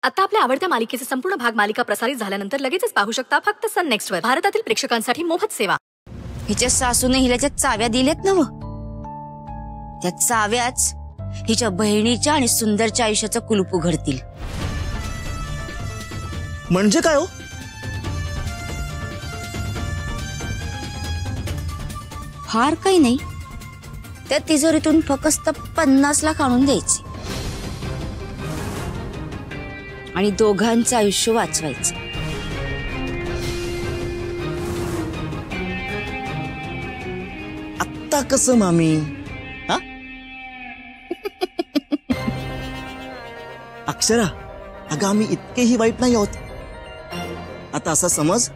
आता आपल्या आवडत्या मालिकेचे संपूर्ण भाग मालिका प्रसारित झाल्यानंतर लगेचच पाहू शकता फक्त सन नेक्स्ट वर. भारतातील प्रेक्षकांसाठी मोफत सेवा. हिच्या सासूने हिला ज्या चाव्या दिलेत ना, त्या चाव्याच हिच्या बहिणीच्या आणि सुंदरच्या आयुष्याचं कुलूप उघडतील. म्हणजे काय हो? फार काही नाही, त्या तिजोरीतून फक्त 50 लाख आणून द्यायचे आणि दोघांचं आयुष्य वाचवायचं. आत्ता कसं मामी? हा अक्षरा, अगं आम्ही इतकेही वाईट नाही आहोत. आता असा समज,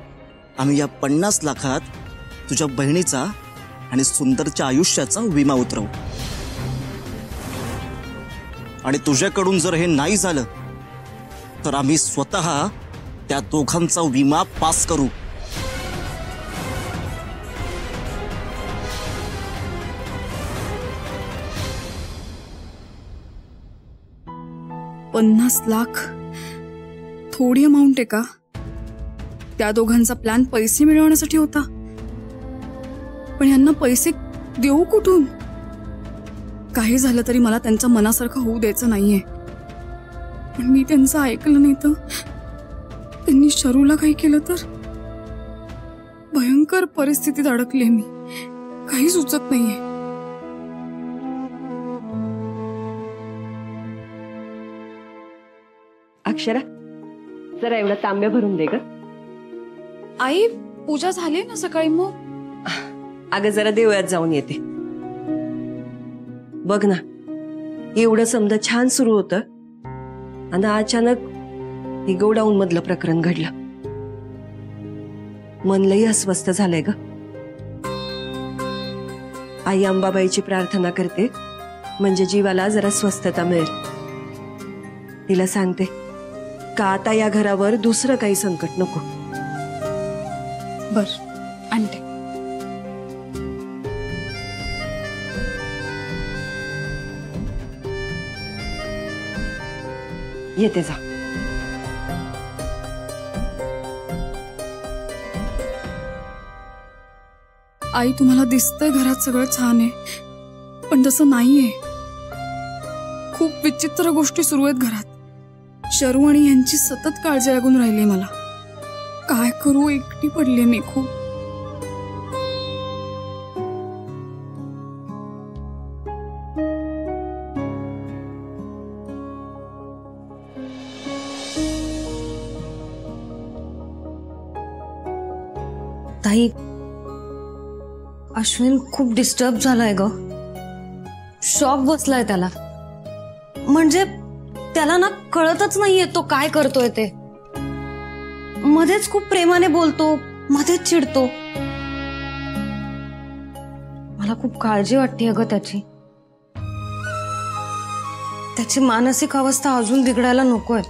आम्ही या 50 लाखात तुझ्या बहिणीचा आणि सुंदरच्या आयुष्याचा विमा उतरवू. आणि तुझ्याकडून जर हे नाही झालं तर आम्ही स्वतः त्या दोघांचा विमा पास करू. $50 लाख थोडी अमाऊंट आहे का? त्या दोघांचा प्लॅन पैसे मिळवण्यासाठी होता, पण यांना पैसे देऊ कुठून? काही झालं तरी मला त्यांच्या मनासारखं होऊ द्यायचं नाहीये. पण मी त्यांचं ऐकलं नाही तर त्यांनी शरूला काही केलं तर भयंकर परिस्थितीत अडकले मी. काही सुचत नाहीये. अक्षरा, जरा एवढा तांब्या भरून दे ग. आई, पूजा झाली ना सकाळी? मग अगं जरा देवळात जाऊन येते. बघ ना, एवढं समजा छान सुरू होतं आणि अचानक हे गोडाऊन मधलं प्रकरण घडलं. मन लई अस्वस्थ झालंय ग. आई अंबाबाईची प्रार्थना करते म्हणजे जीवाला जरा स्वस्थता मिळेल. तिला सांगते का आता या घरावर दुसरं काही संकट नको. बर, आणते. येते जा. आई, तुम्हाला दिसतंय घरात सगळं छान आहे, पण तसं नाहीये. खूप विचित्र गोष्टी सुरू आहेत घरात. शरू आणि यांची सतत काळजी लागून राहिली मला. काय करू, एकटी पडले मी खूप. ताई, अश्विन खूप डिस्टर्ब झालाय ग. शॉक बसलाय त्याला. म्हणजे त्याला ना कळतच नाहीये तो काय करतोय ते. मध्येच खूप प्रेमाने बोलतो, मध्येच चिडतो. मला खूप काळजी वाटते अगं त्याची. त्याची मानसिक अवस्था अजून बिघडायला नकोय.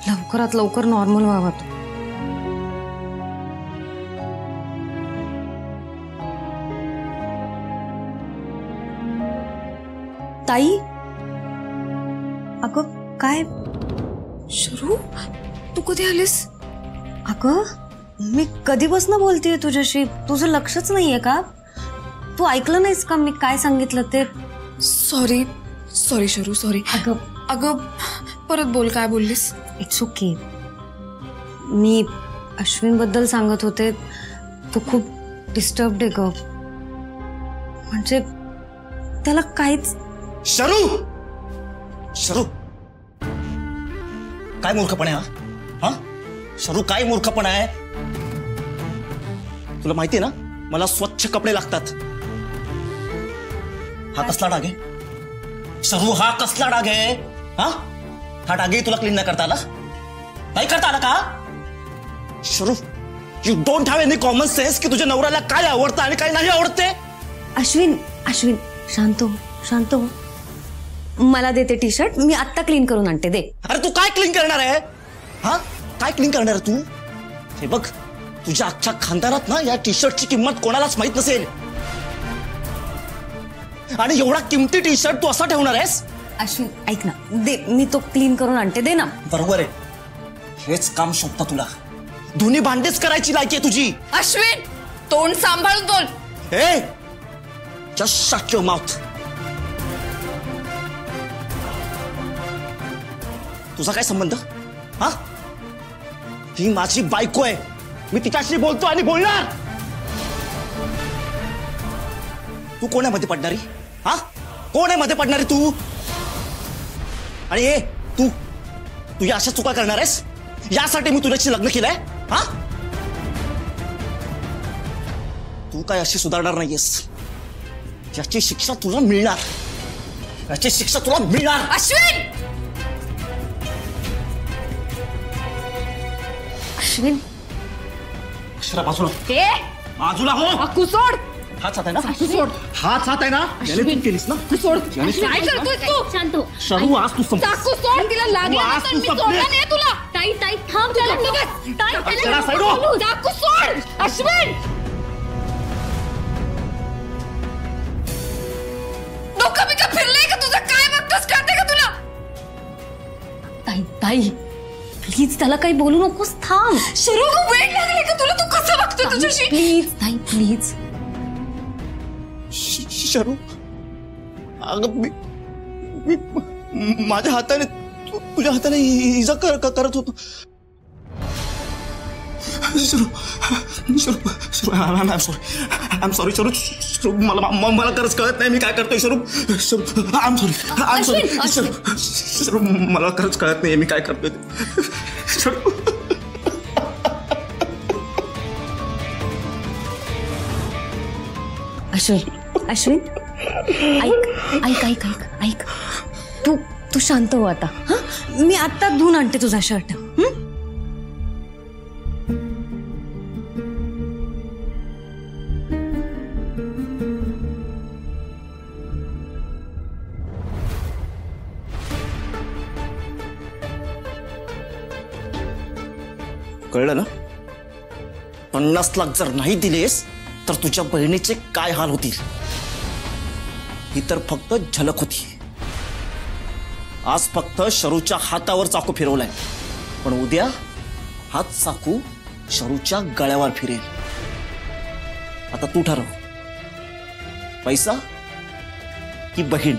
लवकरात लवकर नॉर्मल व्हावा तो. ताई, अगं काय? शरू, तू कधी आलीस? अगं मी कधीपासून बोलतेय तुझ्याशी, तुझं लक्षच नाहीये का? तू ऐकलं नाहीस का मी काय सांगितलं ते? सॉरी सॉरी शरू, सॉरी. अगं परत बोल, काय बोललीस? It's okay. मी अश्विन बद्दल सांगत होते. तो खूप डिस्टर्ब्ड आहे ग. म्हणजे त्याला काहीच. शरू, शरू, काय मूर्खपणा आहे हा? शरू, काय मूर्खपणा आहे? तुला माहितीये ना, मला स्वच्छ कपडे लागतात. हा कसला डाग आहे शरू? हा कसला डाग आहे? हा डागही तुला क्लीन नाही करता आला? नाही करता आला का? शरू, you don't have any common sense की तुझ्या नवऱ्याला काय आवडतं आणि काय नाही आवडते. अश्विन, अश्विन शांत हो, शांत हो. मला दे ते टी शर्ट, मी आत्ता क्लीन करून आणते. दे. अरे तू काय क्लीन करणार आहे? हा, काय क्लीन करणार आहे तू? हे बघ, तुझ्या अख्ख्या खानदारात ना या टी शर्टची किंमत कोणालाच माहित नसेल. आणि एवढा किमती टी शर्ट तू असा ठेवणार आहेस? अश्विन ऐक ना, दे, मी तो क्लीन करून आणते, दे ना. बरोबर आहे, हेच काम शोभतं तुला. दोन्ही भांडेच करायची लायकी आहे तुझी. अश्विन तोंड सांभाळून बोल. हे जस्ट शट युअर माउथ. तुझा काय संबंध? हा, ही माझी बायको आहे, मी तिच्याशी बोलतो आणि बोलणार. तू कोण आहे मध्ये पडणारी? हा, कोण आहे मध्ये पडणारी तू? आणि हे तू या अशा चुका करणार आहेस? यासाठी मी तुझ्याशी लग्न केलंय? हा, तू काय अशी सुधारणार नाहीयेस. याची शिक्षा तुला मिळणार, याची शिक्षा तुला मिळणार. अश्विन अश्विन अक्षरा बाजूला, बाजूला हो. अक्कू सोड. हात हात आहे ना? सोड. हात हात आहे ना? याने तू केलीस ना? सोड. याने तू- काय करतोय तू? शांत हो. शरू, आज तू संप- चाकू सोड. तिला लागला आज तर तू मी संपले. सोडणार नाही तुला. ताई ताई थांब. त्याला बघ. ताई अक्षरा, साईड हो. चाकू सोड. अश्विन डोकं बिकं फिरलंय का तुझं? काय बघतोस? कळतंय का तुला? ताई ताई प्लीज त्याला काही बोलू नकोस. थांब. शरू वेळ लागले का तुला? तू कसं बघतोय तुझ्याशी? प्लीज ताई प्लीज. शरू, अगं मी माझ्या हाताने तुझ्या हाताने इजा करत होतो. शरू, आय एम सॉरी शरू, मला खरंच कळत नाही मी काय करतोय. शरू, आय एम सॉरी शरू, मला खरंच कळत नाही मी काय करतोय. शरू, अश्विन अश्विन ऐक ऐक ऐक ऐक ऐक तू शांत हो आता. हा, मी आता धुवून आणते तुझा शर्ट. कळलं ना? 50 लाख जर नाही दिलेस तर तुझ्या बहिणीचे काय हाल होतील. ही तर फक्त झलक होती. आज फक्त शरूच्या हातावर चाकू फिरवलाय, पण उद्या हाच चाकू शरूच्या गळ्यावर फिरेल. आता तू ठरव, पैसा की बहीण.